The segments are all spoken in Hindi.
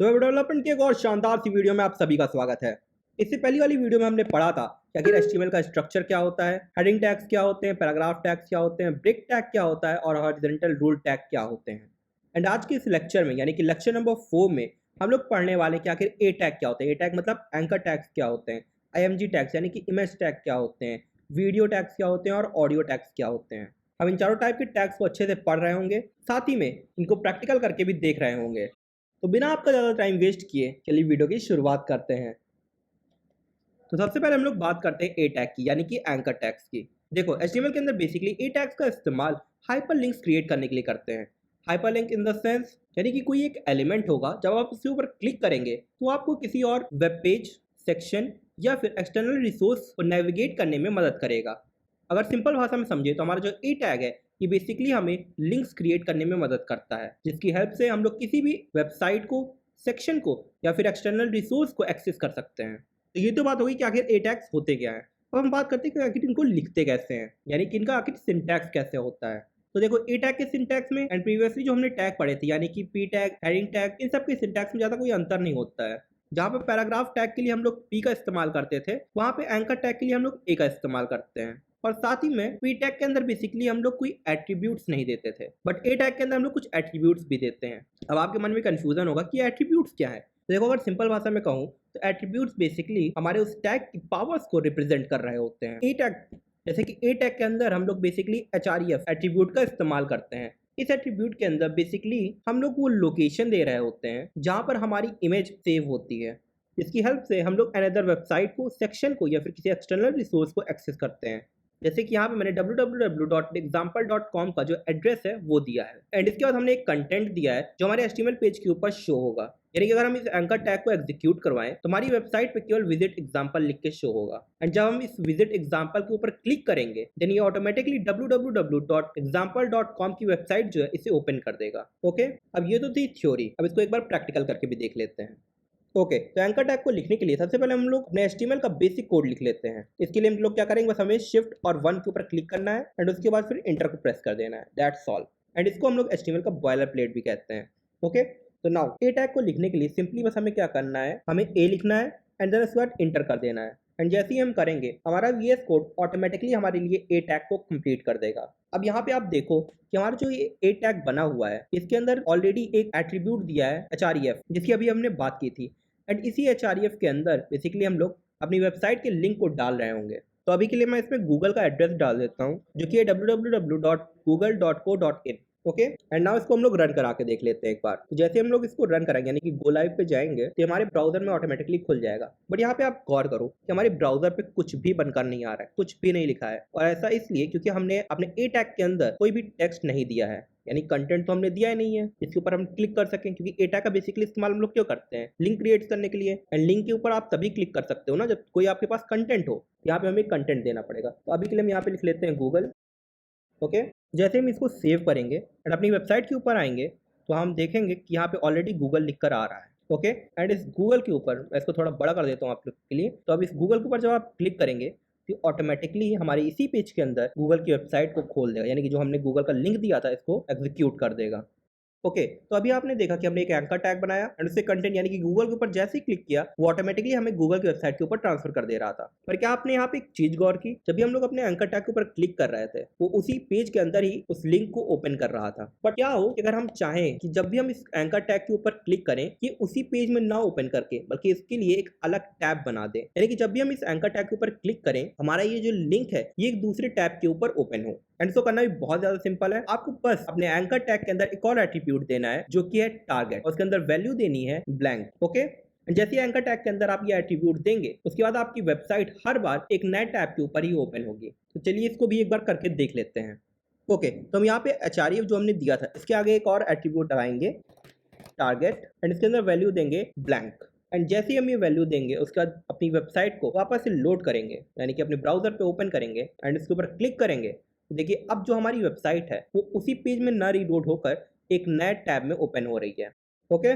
तो वेब डेवलपमेंट की एक और शानदार सी वीडियो में आप सभी का स्वागत है। इससे पहली वाली वीडियो में हमने पढ़ा था कि आखिर एचटीएमएल का स्ट्रक्चर क्या होता है, हेडिंग टैग्स क्या होते हैं, पैराग्राफ टैग्स क्या होते हैं, ब्रेक टैग क्या होता है और हॉरिजॉन्टल रूल टैग क्या होते हैं। एंड आज के इस लेक्चर में यानी कि लेक्चर नंबर 4 में हम लोग पढ़ने वाले कि आखिर ए टैग क्या होते हैं। ए टैग मतलब एंकर टैग्स क्या होते हैं, आईएमजी टैग्स यानी कि इमेज टैग क्या होते हैं, वीडियो टैग्स क्या होते हैं और ऑडियो टैग्स क्या होते हैं। हम इन चारों टाइप के टैग्स को अच्छे से पढ़ रहे होंगे, साथ ही में इनको प्रैक्टिकल करके भी देख रहे होंगे। तो बिना आपका ज़्यादा टाइम वेस्ट किए चलिए वीडियो की शुरुआत करते हैं। तो सबसे पहले हम लोग बात करते हैं ए टैग की यानी कि एंकर टैग्स की। देखो एचटीएमएल के अंदर बेसिकली ए टैग्स का इस्तेमाल हाइपरलिंक्स क्रिएट करने के लिए करते हैं। हाइपरलिंक इन द सेंस यानी कि कोई एक एलिमेंट होगा, जब आप उसके ऊपर क्लिक करेंगे तो आपको किसी और वेब पेज, सेक्शन या फिर एक्सटर्नल रिसोर्स को नेविगेट करने में मदद करेगा। अगर सिंपल भाषा में समझे तो हमारा जो ए टैग है ये बेसिकली हमें लिंक्स क्रिएट करने में मदद करता है, जिसकी हेल्प से हम लोग किसी भी वेबसाइट को, सेक्शन को या फिर एक्सटर्नल रिसोर्स को एक्सेस कर सकते हैं। तो ये तो बात होगी कि आखिर ए टैग्स होते क्या हैं। अब हम बात करते हैं कि आखिर इनको लिखते कैसे हैं, यानी कि इनका आखिर सिंटैक्स कैसे होता है। तो देखो ए टैग के सिंटैक्स में एंड प्रीवियसली जो हमने टैग पढ़े थे यानी कि पी टैग, हेडिंग टैग, इन सब के सिंटैक्स में ज़्यादा कोई अंतर नहीं होता है। जहाँ पे पैराग्राफ टैग के लिए हम लोग पी का इस्तेमाल करते थे, वहाँ पे एंकर टैग के लिए हम लोग ए का इस्तेमाल करते हैं। और साथ ही में पी टैग के अंदर बेसिकली हम लोग कोई एट्रीब्यूट्स नहीं देते थे, बट ए टैग के अंदर हम लोग कुछ एट्रीब्यूट्स भी देते हैं। अब आपके मन में कंफ्यूजन होगा कि एट्रीब्यूट्स क्या है। तो देखो, अगर सिंपल भाषा में कहूँ तो एट्रीब्यूट्स बेसिकली हमारे उस टैग की पावर्स को रिप्रेजेंट कर रहे होते हैं। ए टैग जैसे कि ए टैग के अंदर हम लोग बेसिकली एचआरईएफ एट्रीब्यूट का इस्तेमाल करते हैं। इस एट्रीब्यूट के अंदर बेसिकली हम लोग वो लोकेशन दे रहे होते हैं जहाँ पर हमारी इमेज सेव होती है। इसकी हेल्प से हम लोग अनदर वेबसाइट को, सेक्शन को या फिर किसी एक्सटर्नल रिसोर्स को एक्सेस करते हैं। जैसे कि यहाँ पे मैंने www.example.com का जो एड्रेस है वो दिया है, एंड इसके बाद हमने एक कंटेंट दिया है जो हमारे HTML पेज के ऊपर शो होगा। यानी कि अगर हम इस एंकर टैग को एग्जीक्यूट करवाएं तो हमारी वेबसाइट पे केवल विजिट एग्जाम्पल लिख के शो होगा, एंड जब हम इस विजिट एग्जाम्पल के ऊपर क्लिक करेंगे देन ये ऑटोमेटिकली www.example.com की वेबसाइट जो है इसे ओपन कर देगा। ओके, अब ये तो थी थ्योरी, अब इसको एक बार प्रैक्टिकल करके भी देख लेते हैं। ओके, तो एंकर टैग को लिखने के लिए सबसे पहले हम लोग अपने HTML का बेसिक कोड लिख लेते हैं। इसके लिए हम लोग क्या करेंगे, बस हमें शिफ्ट और 1 के ऊपर क्लिक करना है एंड उसके बाद फिर इंटर को प्रेस कर देना है। That's all. एंड इसको हम लोग HTML का बॉयलर प्लेट भी कहते हैं। ओके, तो नाउ ए टैग को लिखने के लिए सिंपली बस हमें क्या करना है, हमें ए लिखना है एंड देन उसके बाद इंटर कर देना है। एंड जैसे ही हम करेंगे हमारा VS कोड ऑटोमेटिकली हमारे लिए ए टैग को कंप्लीट कर देगा। अब यहाँ पे आप देखो कि हमारा जो ये ए टैग बना हुआ है इसके अंदर ऑलरेडी एक एट्रीब्यूट दिया है href, जिसकी अभी हमने बात की थी। एंड इसी href के अंदर बेसिकली हम लोग अपनी वेबसाइट के लिंक को डाल रहे होंगे। तो अभी के लिए मैं इसमें गूगल का एड्रेस डाल देता हूँ जो कि है www.google.co.in। ओके, एंड नाउ इसको हम लोग रन करा के देख लेते हैं एक बार। तो जैसे हम लोग इसको रन करेंगे यानी कि गो लाइव पे जाएंगे तो हमारे ब्राउजर में ऑटोमेटिकली खुल जाएगा। बट यहाँ पे आप गौर करो कि हमारे ब्राउजर पे कुछ भी बनकर नहीं आ रहा है, कुछ भी नहीं लिखा है। और ऐसा इसलिए क्योंकि हमने अपने ए टैग के अंदर कोई भी टेक्स्ट नहीं दिया है, यानी कंटेंट तो हमने दिया ही नहीं है जिसके ऊपर हम क्लिक कर सकें। क्योंकि ए टैग का बेसिकली इस्तेमाल हम लोग क्यों करते हैं, लिंक क्रिएट करने के लिए। एंड लिंक के ऊपर आप तभी क्लिक कर सकते हो ना जब कोई आपके पास कंटेंट हो। यहाँ पे हमें कंटेंट देना पड़ेगा। तो अभी के लिए हम यहाँ पे लिख लेते हैं गूगल। ओके, जैसे हम इसको सेव करेंगे एंड अपनी वेबसाइट के ऊपर आएंगे तो हम देखेंगे कि यहाँ पे ऑलरेडी गूगल लिख कर आ रहा है। ओके, एंड इस गूगल के ऊपर मैं इसको थोड़ा बड़ा कर देता हूँ आप लोग के लिए। तो अब इस गूगल के ऊपर जब आप क्लिक करेंगे तो ऑटोमेटिकली हमारे इसी पेज के अंदर गूगल की वेबसाइट को खोल देगा, यानी कि जो हमने गूगल का लिंक दिया था इसको एग्जीक्यूट कर देगा। ओके, तो अभी आपने देखा कि हमने एक एंकर टैग बनाया एंड उससे कंटेंट यानी कि गूगल के ऊपर जैसे ही क्लिक किया वो ऑटोमेटिकली हमें गूगल की वेबसाइट के ऊपर ट्रांसफर कर दे रहा था। पर क्या आपने यहाँ पे एक चीज गौर की, जब भी हम लोग अपने एंकर टैग के ऊपर क्लिक कर रहे थे वो उसी पेज के अंदर ही उस लिंक को ओपन कर रहा था। बट क्या हो कि अगर हम चाहें कि जब भी हम इस एंकर टैग के ऊपर क्लिक करें कि उसी पेज में ना ओपन करके बल्कि इसके लिए एक अलग टैब बना दें, यानी कि जब भी हम इस एंकर टैग के ऊपर क्लिक करें हमारा ये जो लिंक है ये एक दूसरे टैब के ऊपर ओपन हो। एंड इसको करना भी बहुत ज्यादा सिंपल है। आपको बस अपने एंकर टैग के अंदर एक और एट्रीब्यूट देना है जो कि है टारगेट, और उसके अंदर वैल्यू देनी है ब्लैंक। ओके, जैसे एंकर टैग के अंदर आप ये एट्रीब्यूट देंगे उसके बाद आपकी वेबसाइट हर बार एक नए टैब के ऊपर ही ओपन होगी। तो चलिए इसको भी एक बार करके देख लेते हैं। ओके, तो हम यहाँ पे href जो हमने दिया था इसके आगे एक और एट्रीब्यूट लगाएंगे टारगेट, एंड इसके अंदर वैल्यू देंगे ब्लैंक। एंड जैसे ही हम ये वैल्यू देंगे उसके बाद अपनी वेबसाइट को वापस से लोड करेंगे, यानी कि अपने ब्राउजर पे ओपन करेंगे एंड इसके ऊपर क्लिक करेंगे। तो देखिए अब जो हमारी वेबसाइट है वो उसी पेज में ना रीलोड होकर एक नए टैब में ओपन हो रही है। ओके,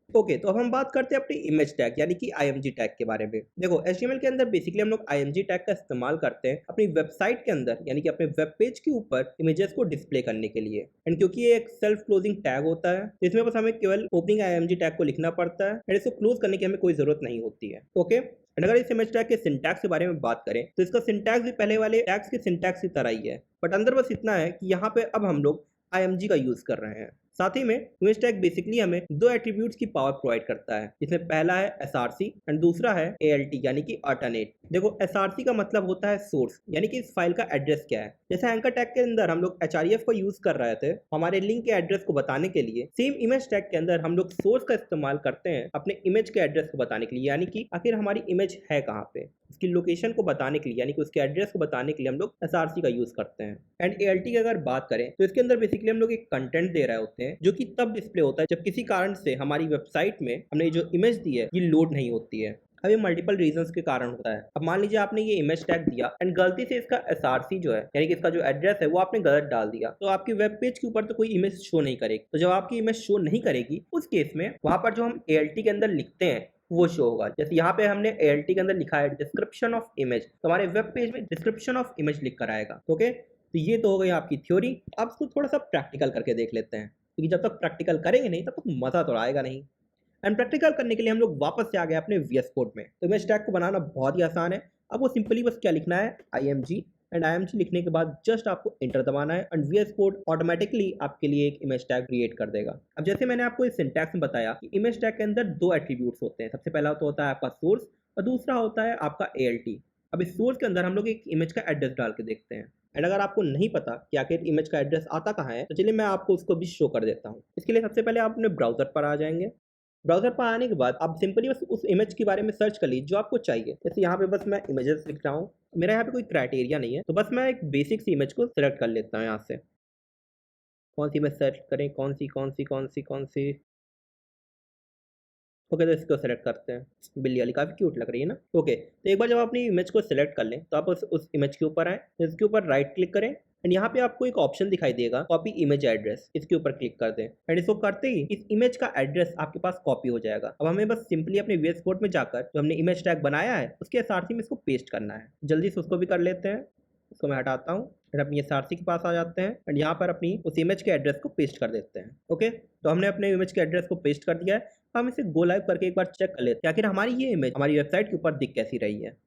ओके, तो अब हम बात करते हैं अपनी इमेज टैग यानी कि आईएमजी टैग के बारे में। देखो एचटीएमएल के अंदर बेसिकली हम लोग आईएमजी टैग का इस्तेमाल करते हैं अपनी वेबसाइट के अंदर यानी कि अपने वेब पेज के ऊपर इमेजेस को डिस्प्ले करने के लिए। एंड क्योंकि ये एक सेल्फ क्लोजिंग टैग होता है तो इसमें बस हमें केवल ओपनिंग आईएमजी टैग को लिखना पड़ता है एंड इसको क्लोज करने की हमें कोई जरूरत नहीं होती है। ओके, एंड अगर इस इमेज टैग के सिंटैक्स के बारे में बात करें तो इसका सिंटैक्स भी पहले वाले टैग्स के सिंटैक्स की तरह ही है, बट अंदर बस इतना है कि यहाँ पे अब हम लोग आईएमजी का यूज कर रहे हैं। साथ ही में इमेज टैग बेसिकली हमें दो एट्रीब्यूट्स की पावर प्रोवाइड करता है, जिसमें पहला है एसआरसी एंड दूसरा है एएलटी यानी कि अल्टरनेट। देखो एसआरसी का मतलब होता है सोर्स यानी कि इस फाइल का एड्रेस क्या है। जैसे एंकर टैग के अंदर हम लोग एचआरईएफ को यूज कर रहे थे हमारे लिंक के एड्रेस को बताने के लिए, सेम इमेज टैग के अंदर हम लोग सोर्स का इस्तेमाल करते हैं अपने इमेज के एड्रेस को बताने के लिए, यानी कि आखिर हमारी इमेज है कहाँ पे, उसकी लोकेशन को बताने के लिए यानी कि उसके एड्रेस को बताने के लिए हम लोग एसआरसी का यूज करते हैं। एंड एएलटी की अगर बात करें तो इसके अंदर बेसिकली हम लोग एक कंटेंट दे रहे होते हैं जो कि तब डिस्प्ले होता है जब किसी कारण से हमारी वेबसाइट में हमने जो इमेज दी है ये लोड नहीं होती है। अब ये मल्टीपल रीजंस के कारण होता है। अब मान लीजिए आपने ये इमेज टैग दिया एंड गलती से इसका एसआरसी जो है यानी कि इसका जो एड्रेस है वो आपने गलत डाल दिया, तो आपकी वेब पेज के ऊपर तो कोई इमेज शो नहीं करेगी। तो जब आपकी इमेज शो नहीं करेगी उस केस में वहां पर जो हम एएलटी के अंदर लिखते हैं वो शो होगा। जैसे यहाँ पे हमने एएलटी के अंदर लिखा है डिस्क्रिप्शन ऑफ इमेज, तो हमारे वेब पेज में डिस्क्रिप्शन ऑफ इमेज लिख कर आएगा। ओके, तो ये तो हो गई आपकी थ्योरी। अब इसको थोड़ा सा प्रैक्टिकल करके देख लेते हैं, क्योंकि जब तक प्रैक्टिकल करेंगे नहीं तब तक मजा तो आएगा नहीं। एंड प्रैक्टिकल करने के लिए हम लोग वापस से आ गए अपने वीएस कोड में। तो इमेज टैग को बनाना बहुत ही आसान है। आपको सिंपली बस क्या लिखना है, आईएमजी, एंड आईएमजी लिखने के बाद जस्ट आपको एंटर दबाना है एंड वीएस कोड ऑटोमेटिकली आपके लिए एक इमेज टैग क्रिएट कर देगा। अब जैसे मैंने आपको इस सिंटैक्स में बताया कि इमेज टैग के अंदर दो एट्रीब्यूट्स होते हैं। सबसे पहला तो होता है आपका सोर्स और दूसरा होता है आपका एएलटी। अब इस सोर्स के अंदर हम लोग एक इमेज का एड्रेस डाल के देखते हैं। एंड अगर आपको नहीं पता कि आखिर इमेज का एड्रेस आता कहाँ है तो चलिए मैं आपको उसको भी शो कर देता हूँ। इसके लिए सबसे पहले आप अपने ब्राउजर पर आ जाएंगे। ब्राउजर पर आने के बाद आप सिंपली बस उस इमेज के बारे में सर्च कर लीजिए जो आपको चाहिए। जैसे यहाँ पे बस मैं इमेजेस लिख रहा हूँ, मेरा यहाँ पे कोई क्राइटेरिया नहीं है, तो बस मैं एक बेसिक सी इमेज को सिलेक्ट कर लेता हूँ। यहाँ से कौन सी इमेज सेलेक्ट करें, कौन सी। ओके, तो इसको सेलेक्ट करते हैं। बिल्ली वाली काफ़ी क्यूट लग रही है ना। ओके, तो एक बार जब अपनी इमेज को सिलेक्ट कर लें तो आप उस इमेज के ऊपर आएँ, इसके ऊपर राइट क्लिक करें एंड यहाँ पे आपको एक ऑप्शन दिखाई देगा कॉपी इमेज एड्रेस, इसके ऊपर क्लिक कर दें एंड इसको करते ही इस इमेज का एड्रेस आपके पास कॉपी हो जाएगा। अब हमें बस सिंपली अपने वीएस कोड में जाकर जो हमने इमेज टैग बनाया है उसके साथ ही में इसको पेस्ट करना है। जल्दी से उसको भी कर लेते हैं। इसको मैं हटाता हूँ एंड अपनी एसआरसी के पास आ जाते हैं एंड यहाँ पर अपनी उस इमेज के एड्रेस को पेस्ट कर देते हैं। ओके, तो हमने अपने इमेज के एड्रेस को पेस्ट कर दिया है। हम इसे गो लाइव करके एक बार चेक कर लेते हैं आखिर हमारी ये इमेज हमारी वेबसाइट के ऊपर दिख कैसी रही है।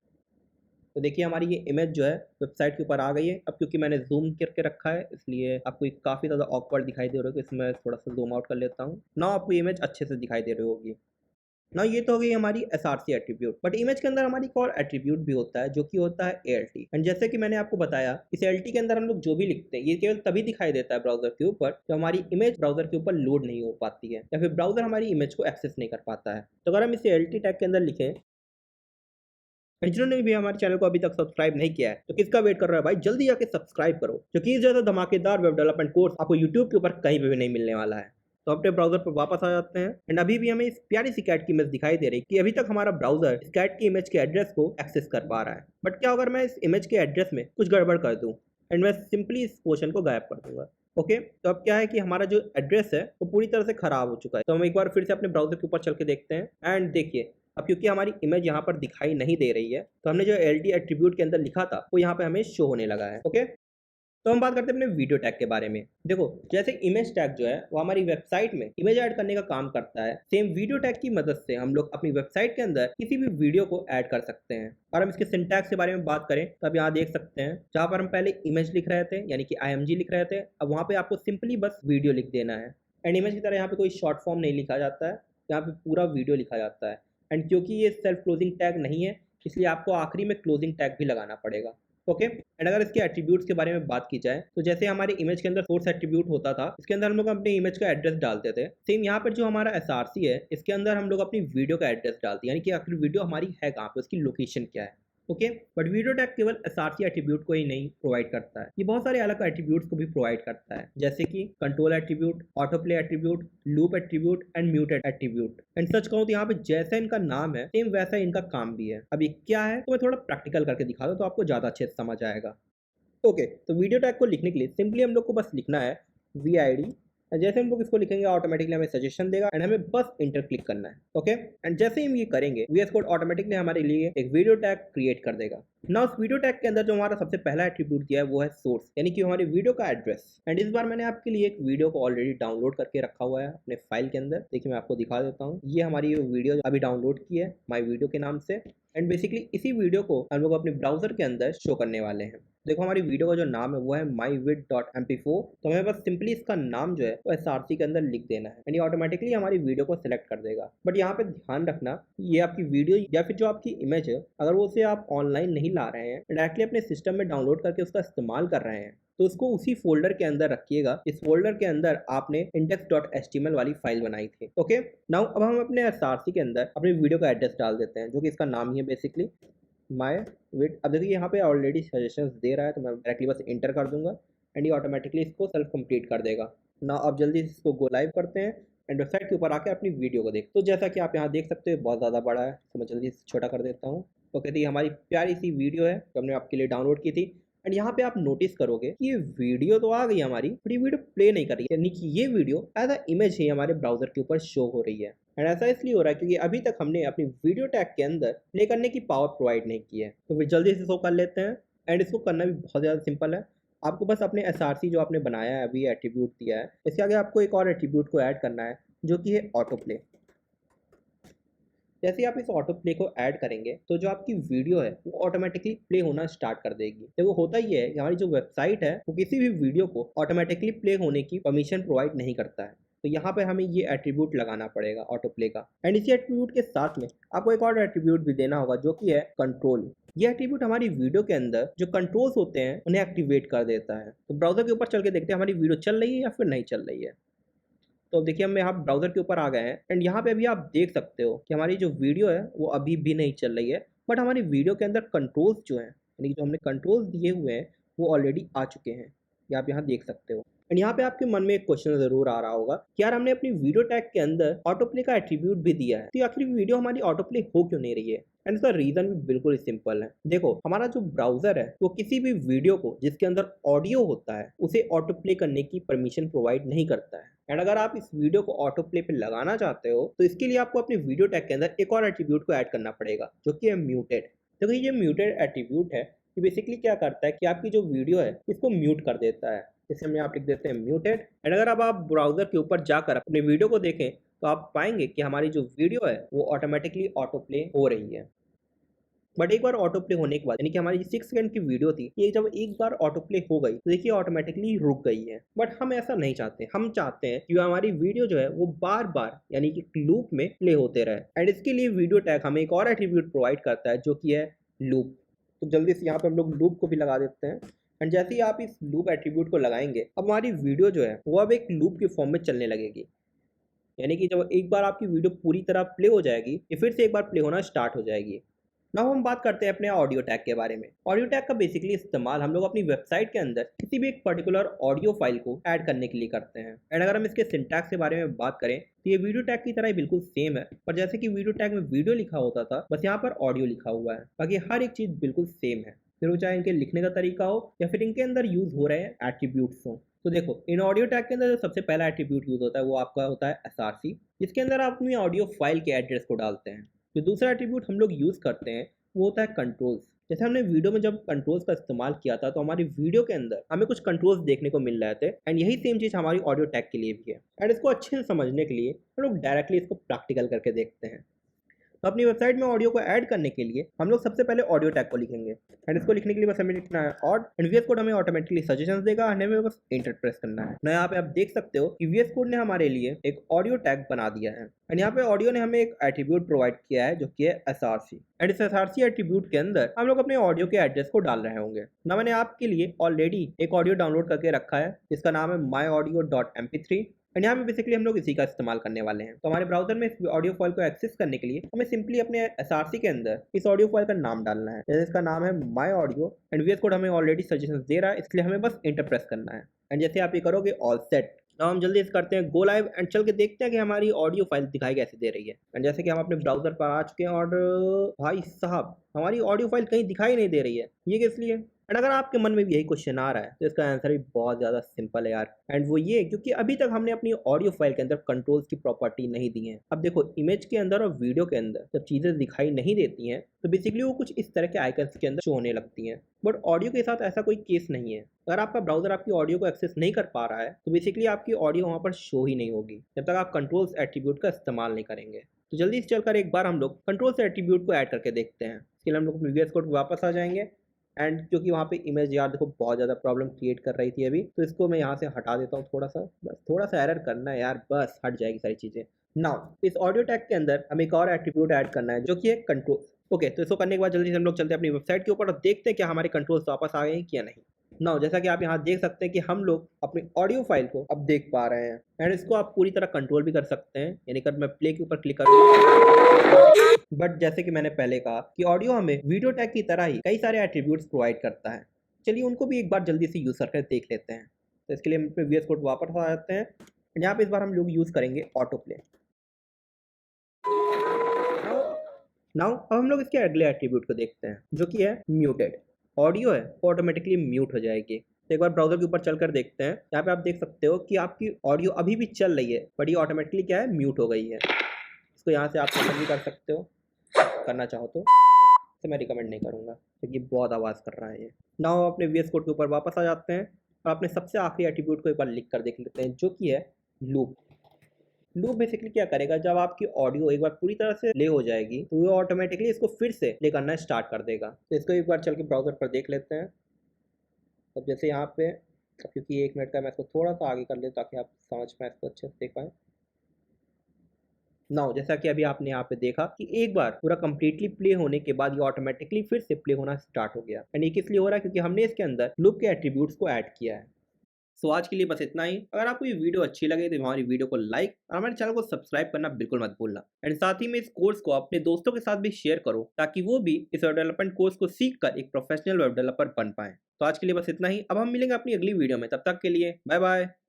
तो देखिए हमारी ये इमेज जो है वेबसाइट के ऊपर आ गई है। अब क्योंकि मैंने जूम करके रखा है इसलिए आपको ये काफ़ी ज़्यादा ऑकवर्ड दिखाई दे रही होगी, इसमें थोड़ा सा जूम आउट कर लेता हूँ ना, आपको इमेज अच्छे से दिखाई दे रही होगी ना। ये तो हो गई हमारी एसआरसी एट्रीब्यूट, बट इमेज के अंदर हमारी एक और एट्रीब्यूट भी होता है जो कि होता है एएलटी। एंड जैसे कि मैंने आपको बताया इस एएलटी के अंदर हम लोग जो भी लिखते हैं ये केवल तभी दिखाई देता है ब्राउजर के ऊपर जब हमारी इमेज ब्राउजर के ऊपर लोड नहीं हो पाती है या फिर ब्राउजर हमारी इमेज को एक्सेस नहीं कर पाता है। तो अगर हम इस एएलटी टैग के अंदर लिखें, जिन्होंने भी हमारे चैनल को अभी तक सब्सक्राइब नहीं किया है तो किसका वेट कर रहा है भाई, जल्दी जाके सब्सक्राइब करो, क्योंकि इस जैसा धमाकेदार वेब डेवलपमेंट कोर्स आपको यूट्यूब के ऊपर कहीं पे भी नहीं मिलने वाला है। तो अपने ब्राउजर पर वापस आ जाते हैं एंड अभी भी हमें इस प्यारी सी कैट की इमेज दिखाई दे रही है कि अभी तक हमारा ब्राउजर इस कैट की इमेज के एड्रेस को एक्सेस कर पा रहा है। बट क्या अगर मैं इस इमेज के एड्रेस में कुछ गड़बड़ कर दूं एंड मैं सिंपली इस पोर्शन को गायब कर दूंगा। ओके, तो अब क्या है कि हमारा जो एड्रेस है वो पूरी तरह से खराब हो चुका है। तो हम एक बार फिर से अपने ब्राउजर के ऊपर चल के देखते हैं एंड देखिए अब क्योंकि हमारी इमेज यहाँ पर दिखाई नहीं दे रही है तो हमने जो एलटी एट्रीब्यूट के अंदर लिखा था वो यहाँ पे हमें शो होने लगा है। ओके, तो हम बात करते हैं अपने वीडियो टैग के बारे में। देखो जैसे इमेज टैग जो है वो हमारी वेबसाइट में इमेज ऐड करने का काम करता है, सेम वीडियो टैग की मदद से हम लोग अपनी वेबसाइट के अंदर किसी भी वीडियो को ऐड कर सकते हैं। और हम इसके सिंटैक्स के बारे में बात करें तो आप यहाँ देख सकते हैं जहाँ पर हम पहले इमेज लिख रहे थे यानी कि आईएमजी लिख रहे थे, अब वहाँ पे आपको सिंपली बस वीडियो लिख देना है। एंड इमेज की तरह यहाँ पे कोई शॉर्ट फॉर्म नहीं लिखा जाता है, यहाँ पे पूरा वीडियो लिखा जाता है। एंड क्योंकि ये सेल्फ क्लोजिंग टैग नहीं है इसलिए आपको आखिरी में क्लोजिंग टैग भी लगाना पड़ेगा। ओके, एंड अगर इसके एट्रीब्यूट्स के बारे में बात की जाए तो जैसे हमारे इमेज के अंदर सोर्स एट्रीब्यूट होता था इसके अंदर हम लोग अपने इमेज का एड्रेस डालते थे, सेम यहाँ पर जो हमारा एसआरसी है इसके अंदर हम लोग अपनी वीडियो का एड्रेस डालते हैं, यानी कि आखिर वीडियो हमारी है कहाँ पे, उसकी लोकेशन क्या है। ओके, बट वीडियो टैग केवल एसआरसी एट्रीब्यूट को ही नहीं प्रोवाइड करता है, ये बहुत सारे अलग एट्रीब्यूट्स को भी प्रोवाइड करता है, जैसे कि control attribute, auto play attribute, loop attribute and muted attribute. And such कहूँ तो यहाँ पे जैसा इनका नाम है सेम वैसा इनका काम भी है। अब ये क्या है तो मैं थोड़ा प्रैक्टिकल करके दिखा दूँ तो आपको ज़्यादा अच्छे से समझ आएगा। ओके, तो वीडियो टैग को लिखने के लिए सिंपली हम लोग को बस लिखना है vid एंड जैसे हम लोग इसको लिखेंगे ऑटोमेटिकली हमें सजेशन देगा एंड हमें बस इंटर क्लिक करना है। ओके, एंड जैसे ही हम ये करेंगे VS कोड ऑटोमेटिकली हमारे लिए एक वीडियो टैग क्रिएट कर देगा। ना उस वीडियो टैग के अंदर जो हमारा सबसे पहला एट्रीब्यूट दिया है वो है सोर्स, यानी कि हमारी वीडियो का एड्रेस। एंड इस बार मैंने आपके लिए एक वीडियो को ऑलरेडी डाउनलोड करके रखा हुआ है अपने फाइल के अंदर। देखिए मैं आपको दिखा देता हूँ, ये हमारी वीडियो अभी डाउनलोड की है माई वीडियो के नाम से। एंड बेसिकली इसी वीडियो को हम लोग अपने ब्राउजर के अंदर शो करने वाले हैं। देखो हमारी वीडियो का जो नाम है वो है myvid.mp4। तो हमें बस सिंपली इसका नाम जो है वो SRC के अंदर लिख देना है एंड ये ऑटोमेटिकली हमारी वीडियो को सिलेक्ट कर देगा। बट यहाँ पे ध्यान रखना, ये आपकी वीडियो या फिर जो आपकी इमेज है, अगर वो उसे आप ऑनलाइन नहीं ला रहे हैं, डायरेक्टली अपने सिस्टम में डाउनलोड करके उसका इस्तेमाल कर रहे हैं, तो उसको उसी फोल्डर के अंदर रखिएगा। इस फोल्डर के अंदर आपने index.html वाली फाइल बनाई थी। ओके, नाउ अब हम अपने SRC के अंदर अपनी वीडियो का एड्रेस डाल देते हैं, जो कि इसका नाम ही है बेसिकली माई विड। अब देखिए यहाँ पे ऑलरेडी सजेशंस दे रहा है, तो मैं डायरेक्टली बस इंटर कर दूंगा एंड ये ऑटोमेटिकली इसको सेल्फ कंप्लीट कर देगा। ना अब जल्दी इसको गो लाइव करते हैं एंड वेबसाइट के ऊपर आके अपनी वीडियो को देख। तो जैसा कि आप यहाँ देख सकते हो बहुत ज़्यादा बड़ा है, तो मैं जल्दी छोटा कर देता हूँ। ओके, तो ये हमारी प्यारी सी वीडियो है जो हमने आपके लिए डाउनलोड की थी। एंड यहाँ पे आप नोटिस करोगे कि ये वीडियो तो आ गई हमारी, बट ये वीडियो प्ले नहीं कर रही है, यानी कि ये वीडियो एज अ इमेज ही हमारे ब्राउजर के ऊपर शो हो रही है। एंड ऐसा इसलिए हो रहा है क्योंकि अभी तक हमने अपनी वीडियो टैग के अंदर प्ले करने की पावर प्रोवाइड नहीं की है। तो फिर जल्दी से इसको कर लेते हैं। एंड इसको करना भी बहुत ज़्यादा सिंपल है। आपको बस अपने SRC जो आपने बनाया है, अभी एट्रीब्यूट दिया है, इसके आगे आपको एक और एट्रीब्यूट को ऐड करना है जो कि है ऑटो प्ले। जैसे आप इस ऑटो प्ले को ऐड करेंगे तो जो आपकी वीडियो है वो ऑटोमेटिकली प्ले होना स्टार्ट कर देगी। तो वो होता ही है कि हमारी जो वेबसाइट है वो किसी भी वीडियो को ऑटोमेटिकली प्ले होने की परमिशन प्रोवाइड नहीं करता है। तो यहाँ पे हमें ये एट्रीब्यूट लगाना पड़ेगा ऑटो प्ले का। एंड इसी एट्रीब्यूट के साथ में आपको एक और एट्रीब्यूट भी देना होगा जो कि है कंट्रोल। ये एट्रीब्यूट हमारी वीडियो के अंदर जो कंट्रोल्स होते हैं उन्हें एक्टिवेट कर देता है। तो ब्राउजर के ऊपर चल के देखते हैं हमारी वीडियो चल रही है या फिर नहीं चल रही है। तो देखिए हम यहाँ ब्राउजर के ऊपर आ गए हैं एंड यहाँ पे अभी आप देख सकते हो कि हमारी जो वीडियो है वो अभी भी नहीं चल रही है, बट हमारी वीडियो के अंदर कंट्रोल्स जो हैं, यानी कि जो हमने कंट्रोल्स दिए हुए हैं वो ऑलरेडी आ चुके हैं। ये आप यहाँ देख सकते हो। एंड यहाँ पे आपके मन में एक क्वेश्चन जरूर आ रहा होगा कि यार हमने अपनी वीडियो टैग के अंदर ऑटो प्ले का एट्रीब्यूट भी दिया है, तो आखिर वीडियो हमारी ऑटो प्ले हो क्यों नहीं रही है। एंड इसका रीजन भी बिल्कुल सिंपल है। देखो हमारा जो ब्राउजर है वो किसी भी वीडियो को जिसके अंदर ऑडियो होता है उसे ऑटो प्ले करने की परमिशन प्रोवाइड नहीं करता है। एंड अगर आप इस वीडियो को ऑटो प्ले पे लगाना चाहते हो तो इसके लिए आपको अपनी वीडियो टैग के अंदर एक और एट्रीब्यूट को ऐड करना पड़ेगा जो कि है म्यूटेड। देखो ये म्यूटेड एट्रीब्यूट है, ये बेसिकली क्या करता है कि आपकी जो वीडियो है इसको म्यूट कर देता है। जैसे हम यहाँ लिख देते हैं म्यूटेड। एंड अगर अब आप ब्राउजर के ऊपर जाकर अपने वीडियो को देखें तो आप पाएंगे कि हमारी जो वीडियो है वो ऑटोमेटिकली ऑटो प्ले हो रही है। बट एक बार ऑटो प्ले होने के बाद, यानी कि हमारी 6 सेकंड की वीडियो थी, ये जब एक बार ऑटो प्ले हो गई तो देखिए ऑटोमेटिकली रुक गई है। बट हम ऐसा नहीं चाहते, हम चाहते हैं कि हमारी वीडियो जो है वो बार बार यानी कि लूप में प्ले होते रहे। एंड इसके लिए वीडियो टैग हमें एक और एट्रीब्यूट प्रोवाइड करता है जो कि है लूप। तो जल्दी से यहाँ पे हम लोग लूप को भी लगा देते हैं। एंड जैसे ही आप इस लूप एट्रीब्यूट को लगाएंगे अब हमारी वीडियो जो है वो अब एक लूप के फॉर्म में चलने लगेगी, यानी कि जब एक बार आपकी वीडियो पूरी तरह प्ले हो जाएगी ये फिर से एक बार प्ले होना स्टार्ट हो जाएगी। नाउ हम बात करते हैं अपने ऑडियो टैग के बारे में। ऑडियो टैग का बेसिकली इस्तेमाल हम लोग अपनी वेबसाइट के अंदर किसी भी एक पर्टिकुलर ऑडियो फाइल को ऐड करने के लिए करते हैं। एंड अगर हम इसके सिंटैक्स के बारे में बात करें तो ये वीडियो टैग की तरह ही बिल्कुल सेम है, पर जैसे कि वीडियो टैग में वीडियो लिखा होता था बस यहाँ पर ऑडियो लिखा हुआ है, बाकी हर एक चीज़ बिल्कुल सेम है। फिर वो चाहे इनके लिखने का तरीका हो या फिर इनके अंदर यूज हो रहे हैं एट्रीब्यूट्स हो। तो देखो इन ऑडियो टैग के अंदर जो सबसे पहला एट्रीब्यूट यूज होता है वो आपका होता है SRC, जिसके अंदर आप अपनी ऑडियो फाइल के एड्रेस को डालते हैं। जो दूसरा एट्रीब्यूट हम लोग यूज करते हैं वो होता है कंट्रोल्स। जैसे हमने वीडियो में जब कंट्रोल्स का इस्तेमाल किया था तो हमारी वीडियो के अंदर हमें कुछ कंट्रोल्स देखने को मिल रहे थे एंड यही सेम चीज़ हमारी ऑडियो टैग के लिए भी है। एंड इसको अच्छे से समझने के लिए हम लोग डायरेक्टली इसको प्रैक्टिकल करके देखते हैं। तो अपनी वेबसाइट में ऑडियो को ऐड करने के लिए हम लोग सबसे पहले ऑडियो टैग को लिखेंगे एंड इसको लिखने के लिए बस हमें लिखना है ऑड एंड VS कोड हमें ऑटोमेटिकली सजेशंस देगा एंड हमें बस एंटर प्रेस करना है। ना यहाँ पे आप देख सकते हो कि VS कोड ने हमारे लिए एक ऑडियो टैग बना दिया है एंड यहाँ पे ऑडियो ने हमें एक एट्रीब्यूट प्रोवाइड किया है जो कि है SRC। एंड इस SRC एट्रीब्यूट के अंदर हम लोग अपने ऑडियो के एड्रेस को डाल रहे होंगे। ना मैंने आपके लिए ऑलरेडी एक ऑडियो डाउनलोड करके रखा है जिसका नाम है myaudio.mp3 एंड यहाँ पे बेसिकली हम लोग इसी का इस्तेमाल करने वाले हैं। तो हमारे ब्राउजर में इस ऑडियो फाइल को एक्सेस करने के लिए हमें सिंपली अपने SRC के अंदर इस ऑडियो फाइल का नाम डालना है। जैसे इसका नाम है माई ऑडियो एंड VS कोड हमें ऑलरेडी सजेशन दे रहा है, इसलिए हमें बस एंटर प्रेस करना है। एंड जैसे आप ये करोगे ऑल सेट। now हम जल्दी से करते हैं गो लाइव एंड चल के देखते हैं कि हमारी ऑडियो फाइल दिखाई कैसे दे रही है। एंड जैसे कि हम अपने ब्राउजर पर आ चुके हैं और भाई साहब हमारी ऑडियो फाइल कहीं दिखाई नहीं दे रही है, ये किस लिए? एंड अगर आपके मन में भी यही क्वेश्चन आ रहा है तो इसका आंसर भी बहुत ज़्यादा सिंपल है यार। एंड वो ये क्योंकि अभी तक हमने अपनी ऑडियो फाइल के अंदर कंट्रोल्स की प्रॉपर्टी नहीं दी है। अब देखो इमेज के अंदर और वीडियो के अंदर जब चीज़ें दिखाई नहीं देती हैं तो बेसिकली वो कुछ इस तरह के आइकन्स के अंदर शो होने लगती हैं। बट ऑडियो के साथ ऐसा कोई केस नहीं है। अगर आपका ब्राउजर आपकी ऑडियो को एक्सेस नहीं कर पा रहा है तो बेसिकली आपकी ऑडियो वहाँ पर शो ही नहीं होगी जब तक आप कंट्रोल्स एट्रीब्यूट का इस्तेमाल नहीं करेंगे। तो जल्दी से चलकर एक बार हम लोग कंट्रोल्स एट्रीब्यूट को ऐड करके देखते हैं। इसके लिए हम लोग प्रीवियस कोड वापस आ जाएंगे। एंड क्योंकि वहाँ पे इमेज यार देखो बहुत ज़्यादा प्रॉब्लम क्रिएट कर रही थी अभी, तो इसको मैं यहाँ से हटा देता हूँ थोड़ा सा, बस थोड़ा सा एरर करना है यार, बस हट जाएगी सारी चीज़ें। नाउ इस ऑडियो टैग के अंदर हमें एक और एट्रीब्यूट ऐड करना है जो कि है कंट्रोल। ओके, तो इसको करने के बाद जल्दी से हम लोग चलते हैं अपनी वेबसाइट के ऊपर और देखते हैं कि हमारे कंट्रोल्स वापस आ गए हैं कि या नहीं। नाउ जैसा कि आप यहाँ देख सकते हैं कि हम लोग अपनी ऑडियो फाइल को अब देख पा रहे हैं एंड इसको आप पूरी तरह कंट्रोल भी कर सकते हैं, यानी कि मैं प्ले के ऊपर क्लिक करूँ। बट जैसे कि मैंने पहले कहा कि ऑडियो हमें वीडियो टैग की तरह ही कई सारे एट्रीब्यूट्स प्रोवाइड करता है। चलिए उनको भी एक बार जल्दी से यूज़ करके देख लेते हैं। तो इसके लिए हम अपने वीएस कोड वापस आ जाते हैं। यहाँ पे इस बार हम लोग यूज़ करेंगे ऑटो प्ले। नाउ अब हम लोग इसके अगले एट्रीब्यूट को देखते हैं जो कि है म्यूटेड। ऑडियो है वो ऑटोमेटिकली म्यूट हो जाएगी। तो एक बार ब्राउजर के ऊपर चलकर देखते हैं। यहाँ पे आप देख सकते हो कि आपकी ऑडियो अभी भी चल रही है बट ये ऑटोमेटिकली क्या है, म्यूट हो गई है। इसको यहाँ से आप समझ भी कर सकते हो करना चाहो तो, इसे मैं रिकमेंड नहीं करूँगा क्योंकि बहुत आवाज़ कर रहा है ये। नाउ अपने वीएस कोड के ऊपर वापस आ जाते हैं और अपने सबसे आखिरी एट्रीब्यूट को एक बार लिख कर देख लेते हैं जो कि है लूप। लूप बेसिकली क्या करेगा, जब आपकी ऑडियो एक बार पूरी तरह से प्ले हो जाएगी तो वो ऑटोमेटिकली इसको फिर से प्ले करना स्टार्ट कर देगा। तो इसको एक बार चल के ब्राउजर पर देख लेते हैं। अब जैसे यहाँ पे, क्योंकि 1 मिनट का, मैं इसको थोड़ा सा आगे कर लेता ताकि आप समझ पाएँ, इसको अच्छे से देख पाएँ। नाउ जैसा कि अभी आपने यहाँ पे देखा कि एक बार पूरा कंप्लीटली प्ले होने के बाद ये ऑटोमेटिकली फिर से प्ले होना स्टार्ट हो गया। एंड ये किस लिए हो रहा है, क्योंकि हमने इसके अंदर लूप के एट्रीब्यूट्स को ऐड किया है। सो आज के लिए बस इतना ही। अगर आपको ये वीडियो अच्छी लगे तो हमारी वीडियो को लाइक और हमारे चैनल को सब्सक्राइब करना बिल्कुल मत भूलना। एंड साथ ही में इस कोर्स को अपने दोस्तों के साथ भी शेयर करो ताकि वो भी इस वेब डेवलपमेंट कोर्स को सीख कर एक प्रोफेशनल वेब डेवलपर बन पाए। तो आज के लिए बस इतना ही। अब हम मिलेंगे अपनी अगली वीडियो में, तब तक के लिए बाय बाय।